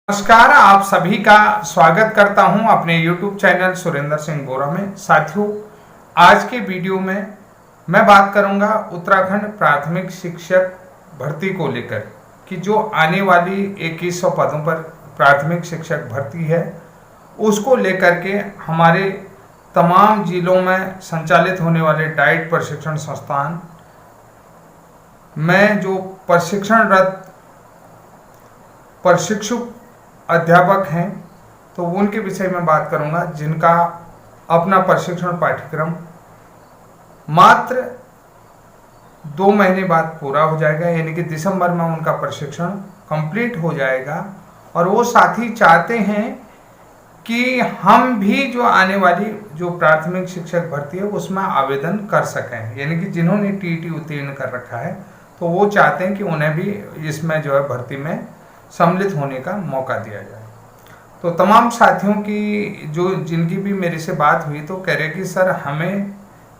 नमस्कार, आप सभी का स्वागत करता हूं अपने YouTube चैनल सुरेंद्र सिंह बोरा में। साथियों, आज के वीडियो में मैं बात करूंगा उत्तराखंड प्राथमिक शिक्षक भर्ती को लेकर कि जो आने वाली 2100 पदों पर प्राथमिक शिक्षक भर्ती है उसको लेकर के हमारे तमाम जिलों में संचालित होने वाले डाइट प्रशिक्षण संस्थान में जो प्रशिक्षणरत प्रशिक्षु अध्यापक हैं तो उनके विषय में बात करूंगा, जिनका अपना प्रशिक्षण पाठ्यक्रम मात्र 2 महीने बाद पूरा हो जाएगा, यानी कि दिसंबर में उनका प्रशिक्षण कंप्लीट हो जाएगा। और वो साथी चाहते हैं कि हम भी जो आने वाली जो प्राथमिक शिक्षक भर्ती है उसमें आवेदन कर सकें, यानी कि जिन्होंने टीईटी उत्तीर्ण कर रखा है तो वो चाहते हैं कि उन्हें भी इसमें जो है भर्ती में सम्मिलित होने का मौका दिया जाए। तो तमाम साथियों की जिनकी भी मेरे से बात हुई तो कह रहे कि सर हमें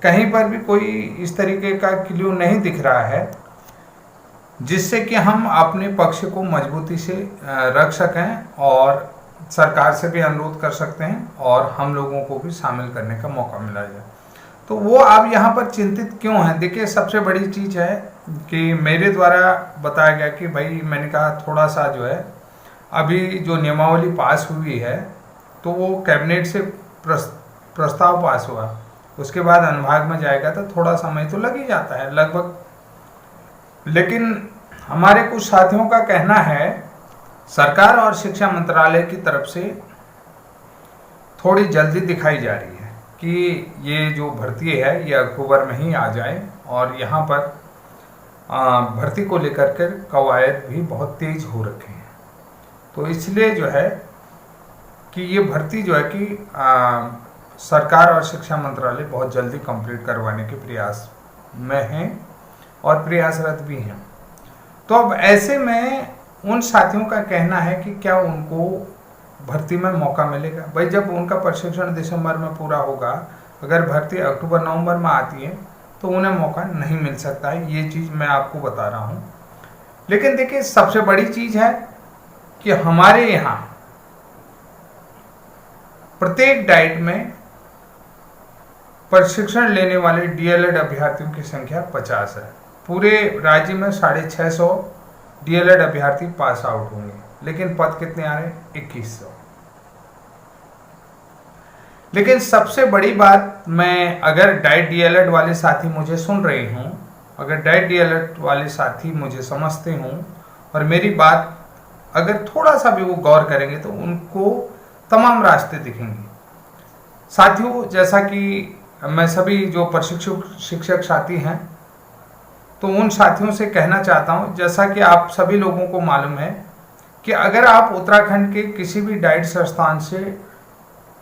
कहीं पर भी कोई इस तरीके का क्लू नहीं दिख रहा है जिससे कि हम अपने पक्ष को मजबूती से रख सकें और सरकार से भी अनुरोध कर सकते हैं और हम लोगों को भी शामिल करने का मौका मिला जाए। तो वो अब यहाँ पर चिंतित क्यों हैं? देखिए, सबसे बड़ी चीज़ है कि मेरे द्वारा बताया गया कि भाई मैंने कहा थोड़ा सा जो है अभी जो नियमावली पास हुई है तो वो कैबिनेट से प्रस्ताव पास हुआ, उसके बाद अनुभाग में जाएगा तो थोड़ा समय तो लग ही जाता है लगभग। लेकिन हमारे कुछ साथियों का कहना है सरकार और शिक्षा मंत्रालय की तरफ से थोड़ी जल्दी दिखाई जा रही है कि ये जो भर्ती है ये अक्टूबर में ही आ जाए और यहाँ पर भर्ती को लेकर के कवायद भी बहुत तेज हो रखे हैं। तो इसलिए जो है कि ये भर्ती जो है कि सरकार और शिक्षा मंत्रालय बहुत जल्दी कंप्लीट करवाने के प्रयास में हैं और प्रयासरत भी हैं। तो अब ऐसे में उन साथियों का कहना है कि क्या उनको भर्ती में मौका मिलेगा? भाई जब उनका प्रशिक्षण दिसंबर में पूरा होगा, अगर भर्ती अक्टूबर नवंबर में आती है तो उन्हें मौका नहीं मिल सकता है, ये चीज़ मैं आपको बता रहा हूँ। लेकिन देखिए, सबसे बड़ी चीज़ है कि हमारे यहाँ प्रत्येक डाइट में प्रशिक्षण लेने वाले डीएलएड अभ्यर्थियों की संख्या 50 है। पूरे राज्य में 650 डीएलएड अभ्यर्थी पास आउट होंगे, लेकिन पद कितने आ रहे हैं? 2100। लेकिन सबसे बड़ी बात, मैं अगर डाइट डीएलएड वाले साथी मुझे सुन रहे हों, अगर डाइट डीएलएड वाले साथी मुझे समझते हों और मेरी बात अगर थोड़ा सा भी वो गौर करेंगे तो उनको तमाम रास्ते दिखेंगे। साथियों, जैसा कि मैं सभी जो प्रशिक्षु शिक्षक साथी हैं तो उन साथियों से कहना चाहता हूं, जैसा कि आप सभी लोगों को मालूम है कि अगर आप उत्तराखंड के किसी भी डाइट संस्थान से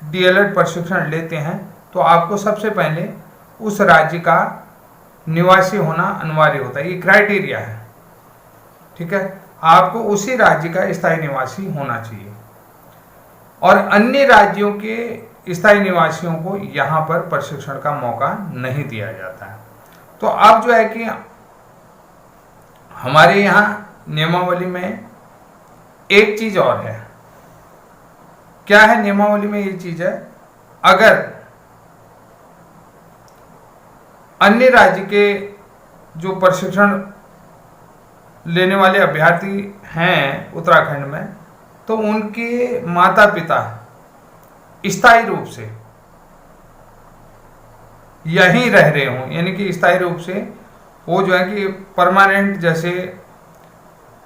डीएलएड प्रशिक्षण लेते हैं तो आपको सबसे पहले उस राज्य का निवासी होना अनिवार्य होता है, ये क्राइटेरिया है, ठीक है। आपको उसी राज्य का स्थायी निवासी होना चाहिए और अन्य राज्यों के स्थायी निवासियों को यहाँ पर प्रशिक्षण का मौका नहीं दिया जाता है। तो अब जो है कि हमारे यहाँ नियमावली में एक चीज और है। क्या है नियमावली में? ये चीज है, अगर अन्य राज्य के जो प्रशिक्षण लेने वाले अभ्यर्थी हैं उत्तराखंड में तो उनके माता पिता स्थायी रूप से यहीं रह रहे हों, यानी कि स्थायी रूप से वो जो है कि परमानेंट, जैसे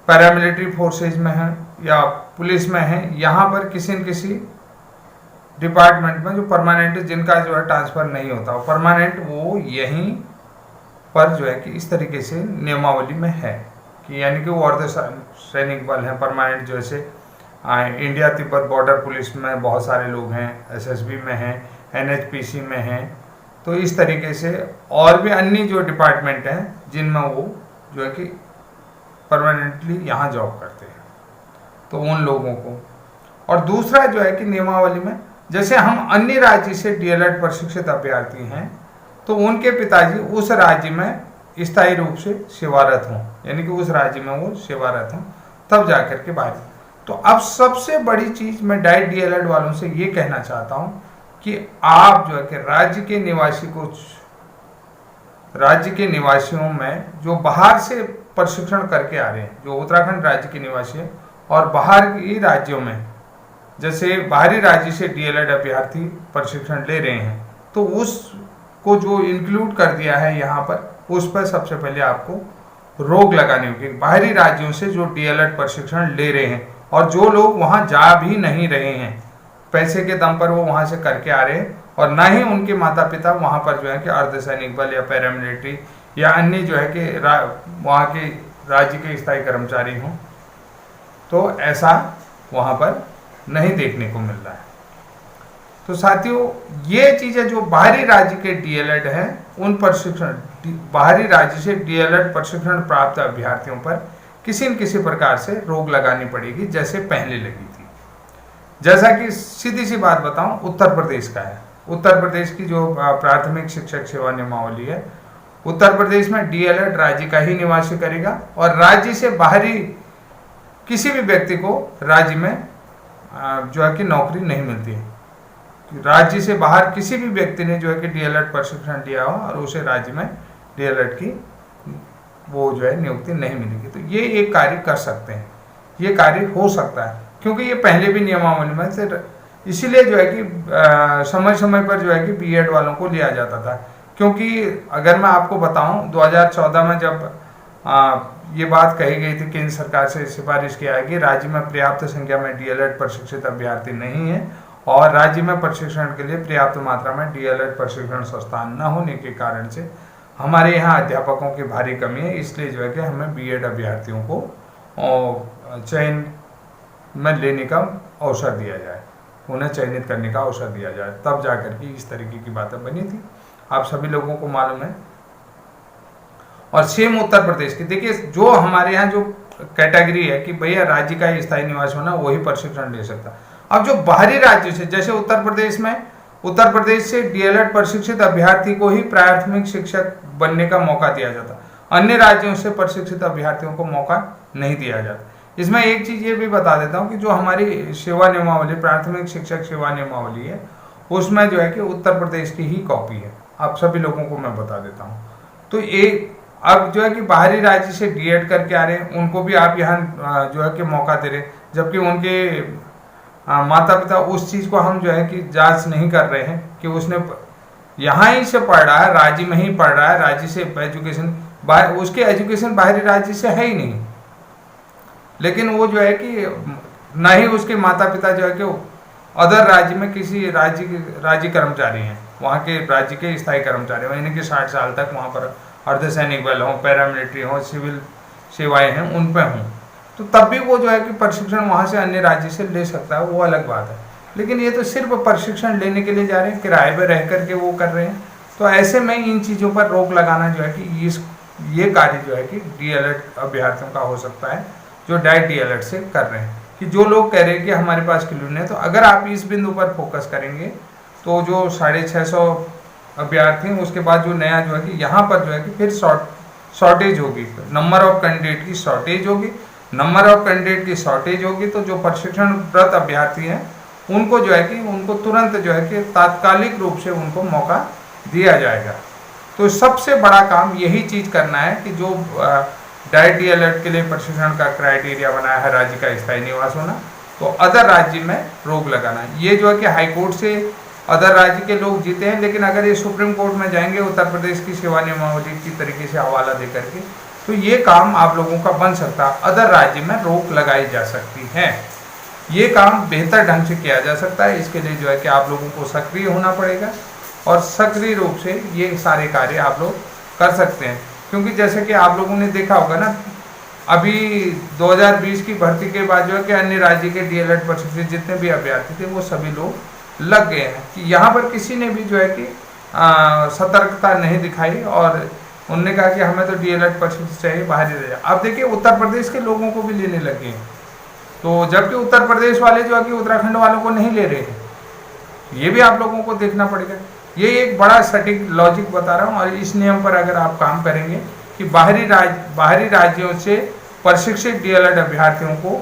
पैरामिलिट्री फोर्सेज में है या पुलिस में है, यहाँ पर किसी न किसी डिपार्टमेंट में जो परमानेंट, जिनका जो है ट्रांसफ़र नहीं होता, वो परमानेंट वो यहीं पर जो है कि इस तरीके से नियमावली में है कि यानी कि वो अर्ध सैनिक बल हैं परमानेंट, जैसे इंडिया तिब्बत बॉर्डर पुलिस में बहुत सारे लोग हैं, एसएसबी में हैं, एनएचपीसी में हैं। तो इस तरीके से और भी अन्य जो डिपार्टमेंट हैं जिनमें वो जो है कि परमानेंटली यहाँ जॉब करते हैं, तो उन लोगों को। और दूसरा जो है कि नियमावली में जैसे हम अन्य राज्य से डीएलएड प्रशिक्षित अभ्यर्थी हैं तो उनके पिताजी उस राज्य में स्थायी रूप से सेवारत हों, यानी कि उस राज्य में वो सेवारत हों, तब जाकर के बात। तो अब सबसे बड़ी चीज मैं डाइट डीएलएड वालों से ये कहना चाहता हूं कि आप जो है कि राज्य के निवासियों में जो बाहर से प्रशिक्षण करके आ रहे हैं, जो उत्तराखंड राज्य के निवासी हैं और बाहर के राज्यों में, जैसे बाहरी राज्य से डीएलएड अभ्यर्थी प्रशिक्षण ले रहे हैं, तो उसको जो इंक्लूड कर दिया है यहाँ पर, उस पर सबसे पहले आपको रोक लगानी होगी। बाहरी राज्यों से जो डीएलएड प्रशिक्षण ले रहे हैं और जो लोग वहाँ जा भी नहीं रहे हैं, पैसे के दम पर वो वहाँ से करके आ रहे हैं, और ना ही उनके माता पिता वहाँ पर जो है कि अर्धसैनिक बल या पैरामिलिट्री या अन्य जो है कि वहाँ के राज्य के स्थायी कर्मचारी हों, तो ऐसा वहाँ पर नहीं देखने को मिल रहा है। तो साथियों, ये चीज़ें जो बाहरी राज्य के डीएलएड हैं, उन बाहरी राज्य से डीएलएड प्रशिक्षण प्राप्त अभ्यर्थियों पर किसी न किसी प्रकार से रोक लगानी पड़ेगी, जैसे पहले लगी थी। जैसा कि सीधी सी बात बताऊं, उत्तर प्रदेश का है। उत्तर प्रदेश की जो प्राथमिक शिक्षक सेवा नियमावली है, उत्तर प्रदेश में डीएलएड राज्य का ही निवासी करेगा और राज्य से बाहरी किसी भी व्यक्ति को राज्य में जो है कि नौकरी नहीं मिलती है। राज्य से बाहर किसी भी व्यक्ति ने जो है कि डीएलएड प्रशिक्षण लिया हो और उसे राज्य में डीएलएड की वो जो है नियुक्ति नहीं मिलेगी। तो ये एक कार्य कर सकते हैं, ये कार्य हो सकता है, क्योंकि ये पहले भी नियमावली में से, इसीलिए जो है कि समय समय पर जो है कि बीएड वालों को लिया जाता था। क्योंकि अगर मैं आपको बताऊं, 2014 में जब ये बात कही गई थी, केंद्र सरकार से सिफारिश किया है कि राज्य में पर्याप्त संख्या में डीएलएड प्रशिक्षित अभ्यर्थी नहीं है और राज्य में प्रशिक्षण के लिए पर्याप्त मात्रा में डीएलएड प्रशिक्षण संस्थान न होने के कारण से हमारे यहाँ अध्यापकों की भारी कमी है, इसलिए जो है कि हमें बीएड अभ्यर्थियों को चयन में लेने का अवसर दिया जाए, उन्हें चयनित करने का अवसर दिया जाए, तब जाकर के इस तरीके की बातें बनी थी। आप सभी लोगों को मालूम है। और सेम उत्तर प्रदेश की देखिए, जो हमारे यहाँ जो कैटेगरी है कि भैया राज्य का ही स्थायी निवासी होना, वही प्रशिक्षण ले सकता। अब जो बाहरी राज्यों से, जैसे उत्तर प्रदेश से डीएलएड प्रशिक्षित अभ्यर्थी को ही प्राथमिक शिक्षक बनने का मौका दिया जाता, अन्य राज्यों से प्रशिक्षित अभ्यर्थियों को मौका नहीं दिया जाता। इसमें एक चीज ये भी बता देता हूँ कि जो हमारी सेवा नियमावली, प्राथमिक शिक्षक सेवा नियमावली है, उसमें जो है कि उत्तर प्रदेश की ही कॉपी है। आप सभी लोगों को मैं बता देता हूँ। तो एक अब जो है कि बाहरी राज्य से डीएड करके आ रहे हैं, उनको भी आप यहाँ जो है कि मौका दे रहे हैं, जबकि उनके माता पिता उस चीज़ को हम जो है कि जांच नहीं कर रहे हैं कि उसने यहाँ ही से पढ़ रहा है, राज्य में ही पढ़ रहा है, राज्य से एजुकेशन, उसके एजुकेशन बाहरी राज्य से है ही नहीं, लेकिन वो जो है कि ना ही उसके माता पिता जो है कि अदर राज्य में किसी राज्य कर्मचारी हैं, वहाँ के राज्य के स्थायी कर्मचारी, यानी कि 60 साल तक वहाँ पर अर्धसैनिक बल हो, पैरामिलिट्री हो, सिविल सेवाएं हैं, उन पर हों, तो तब भी वो जो है कि प्रशिक्षण वहाँ से अन्य राज्य से ले सकता है, वो अलग बात है। लेकिन ये तो सिर्फ प्रशिक्षण लेने के लिए जा रहे हैं, किराए पर रह करके वो कर रहे हैं। तो ऐसे में इन चीज़ों पर रोक लगाना जो है कि ये कार्य जो है कि डीएलएड अभ्यर्थियों का हो सकता है, जो डाइट डीएलएड से कर रहे हैं। कि जो लोग कह रहे हैं कि हमारे पास क्लियर नहीं है, तो अगर आप इस बिंदु पर फोकस करेंगे तो जो 650 अभ्यर्थी हैं, उसके बाद जो नया जो है कि यहाँ पर जो है कि फिर शॉर्टेज होगी, नंबर ऑफ कैंडिडेट की शॉर्टेज होगी, नंबर ऑफ कैंडिडेट की शॉर्टेज होगी, तो जो प्रशिक्षणरत अभ्यर्थी हैं उनको जो है कि उनको तुरंत जो है कि तात्कालिक रूप से उनको मौका दिया जाएगा। तो सबसे बड़ा काम यही चीज़ करना है कि जो डाइट डीएलएड के लिए प्रशिक्षण का क्राइटेरिया बनाया है राज्य का स्थायी निवास होना, तो अदर राज्य में रोक लगाना। ये जो है कि हाई कोर्ट से अदर राज्य के लोग जीते हैं, लेकिन अगर ये सुप्रीम कोर्ट में जाएंगे उत्तर प्रदेश की सेवा नियमावली की तरीके से हवाला दे करके, तो ये काम आप लोगों का बन सकता है, अदर राज्य में रोक लगाई जा सकती है। ये काम बेहतर ढंग से किया जा सकता है। इसके लिए जो है कि आप लोगों को सक्रिय होना पड़ेगा और सक्रिय रूप से ये सारे कार्य आप लोग कर सकते हैं। क्योंकि जैसे कि आप लोगों ने देखा होगा ना, अभी 2020 की भर्ती के बाद जो है कि अन्य राज्य के डीएलएड प्रशिक्षित जितने भी अभ्यर्थी थे वो सभी लोग लग गए हैं कि यहाँ पर किसी ने भी जो है कि सतर्कता नहीं दिखाई और उन्होंने कहा कि हमें तो डीएलएड प्रशिक्षित चाहिए, बाहरी रह। अब देखिए उत्तर प्रदेश के लोगों को भी लेने लगे हैं, तो जबकि उत्तर प्रदेश वाले जो है कि उत्तराखंड वालों को नहीं ले रहे हैं, ये भी आप लोगों को देखना पड़ेगा। ये एक बड़ा सटीक लॉजिक बता रहा हूँ और इस नियम पर अगर आप काम करेंगे कि बाहरी राज्यों से प्रशिक्षित डीएलएड अभ्यर्थियों को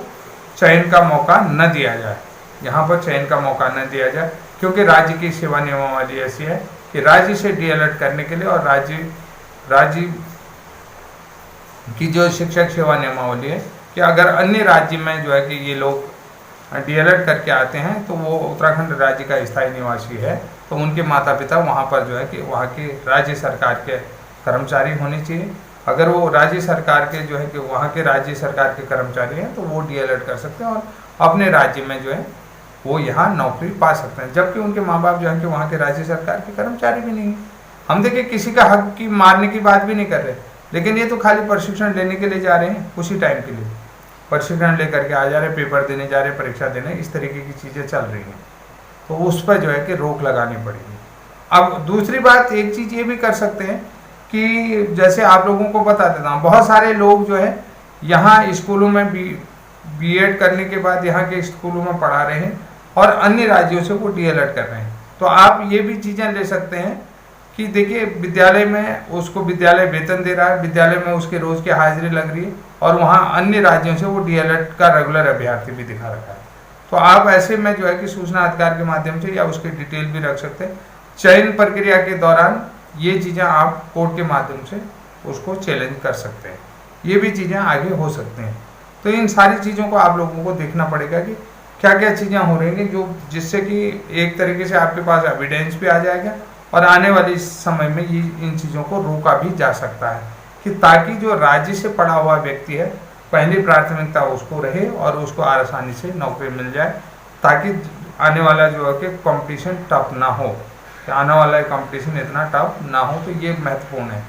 चयन का मौका न दिया जाए, यहाँ पर चयन का मौका न दिया जाए, क्योंकि राज्य की सेवा नियमावली ऐसी है कि राज्य से डीएलएड करने के लिए और राज्य की जो शिक्षक सेवा नियमावली है कि अगर अन्य राज्य में जो है कि ये लोग डीएलएड करके आते हैं तो वो उत्तराखंड राज्य का स्थायी निवासी है, तो उनके माता पिता वहाँ पर जो है कि वहाँ के राज्य सरकार के कर्मचारी होने चाहिए। अगर वो राज्य सरकार के जो है कि वहाँ के राज्य सरकार के कर्मचारी हैं तो वो डीएलएड कर सकते हैं और अपने राज्य में जो है वो यहाँ नौकरी पा सकते हैं, जबकि उनके माँ बाप जो है कि वहाँ के राज्य सरकार के कर्मचारी भी नहीं है। हम देखिए किसी का हक की मारने की बात भी नहीं कर रहे, लेकिन ये तो खाली प्रशिक्षण लेने के लिए जा रहे हैं, उसी टाइम के लिए प्रशिक्षण लेकर के आ जा रहे, पेपर देने जा रहे, परीक्षा देने, इस तरीके की चीज़ें चल रही हैं, तो उस पर जो है कि रोक लगानी पड़ेगी। अब दूसरी बात, एक चीज़ ये भी कर सकते हैं कि जैसे आप लोगों को बता देता हूँ, बहुत सारे लोग जो है यहाँ स्कूलों में बीएड करने के बाद यहाँ के स्कूलों में पढ़ा रहे हैं और अन्य राज्यों से वो डीएलएड कर रहे हैं। तो आप ये भी चीज़ें ले सकते हैं कि देखिए विद्यालय में उसको विद्यालय वेतन दे रहा है, विद्यालय में उसके रोज़ की हाजिरी लग रही है और वहाँ अन्य राज्यों से वो डीएलएड का रेगुलर अभ्यर्थी भी दिखा रखा है। तो आप ऐसे में जो है कि सूचना अधिकार के माध्यम से या उसकी डिटेल भी रख सकते हैं। चयन प्रक्रिया के दौरान ये चीज़ें आप कोर्ट के माध्यम से उसको चैलेंज कर सकते हैं, ये भी चीज़ें आगे हो सकते हैं। तो इन सारी चीज़ों को आप लोगों को देखना पड़ेगा कि क्या क्या चीज़ें हो रही हैं, जो जिससे कि एक तरीके से आपके पास एविडेंस भी आ जाएगा और आने वाले समय में ये इन चीज़ों को रोका भी जा सकता है, कि ताकि जो राज्य से पढ़ा हुआ व्यक्ति है पहली प्राथमिकता उसको रहे और उसको आसानी से नौकरी मिल जाए, ताकि आने वाला जो है कि कंपटीशन टफ ना हो, कि आने वाला कंपटीशन इतना टफ ना हो। तो ये महत्वपूर्ण है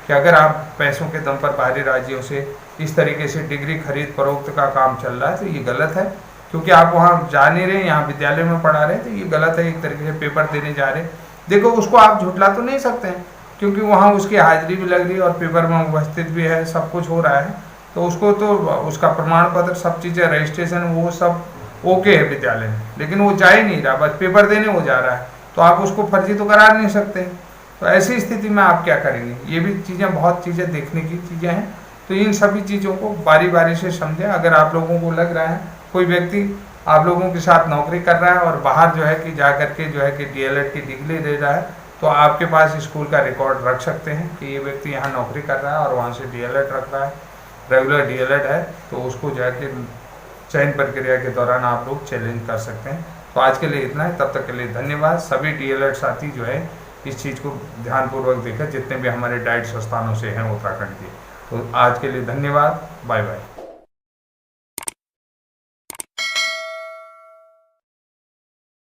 कि अगर आप पैसों के दम पर बाहरी राज्यों से इस तरीके से डिग्री खरीद फरोख्त का काम चल रहा है तो ये गलत है, क्योंकि आप वहाँ जा नहीं रहे, यहाँ विद्यालय में पढ़ा रहे, तो ये गलत है। एक तरीके से पेपर देने जा रहे, देखो उसको आप झुटला तो नहीं सकते हैं, क्योंकि वहाँ उसकी हाजिरी भी लग रही है और पेपर में उपस्थित भी है, सब कुछ हो रहा है, तो उसको तो उसका प्रमाण पत्र सब चीज़ें रजिस्ट्रेशन वो सब ओके है विद्यालय में, लेकिन वो जा ही नहीं रहा, बस पेपर देने वो जा रहा है, तो आप उसको फर्जी तो करार नहीं सकते। तो ऐसी स्थिति में आप क्या करेंगे, ये भी चीज़ें बहुत चीज़ें देखने की चीज़ें हैं। तो इन सभी चीज़ों को बारी बारी से समझें। अगर आप लोगों को लग रहा है कोई व्यक्ति आप लोगों के साथ नौकरी कर रहा है और बाहर जो है कि जा करके जो है कि डीएलएड की डिग्री ले रहा है, तो आपके पास स्कूल का रिकॉर्ड रख सकते हैं कि ये व्यक्ति यहाँ नौकरी कर रहा है और वहाँ से डीएलएड रख रहा है, रेगुलर डीएलएड है, तो उसको जो है कि चयन प्रक्रिया के दौरान आप लोग चैलेंज कर सकते हैं। तो आज के लिए इतना है, तब तक के लिए धन्यवाद। सभी डीएलएड साथी जो है इस चीज़ को ध्यानपूर्वक देखें, जितने भी हमारे डाइट संस्थानों से हैं उत्तराखंड के। तो आज के लिए धन्यवाद, बाय बाय।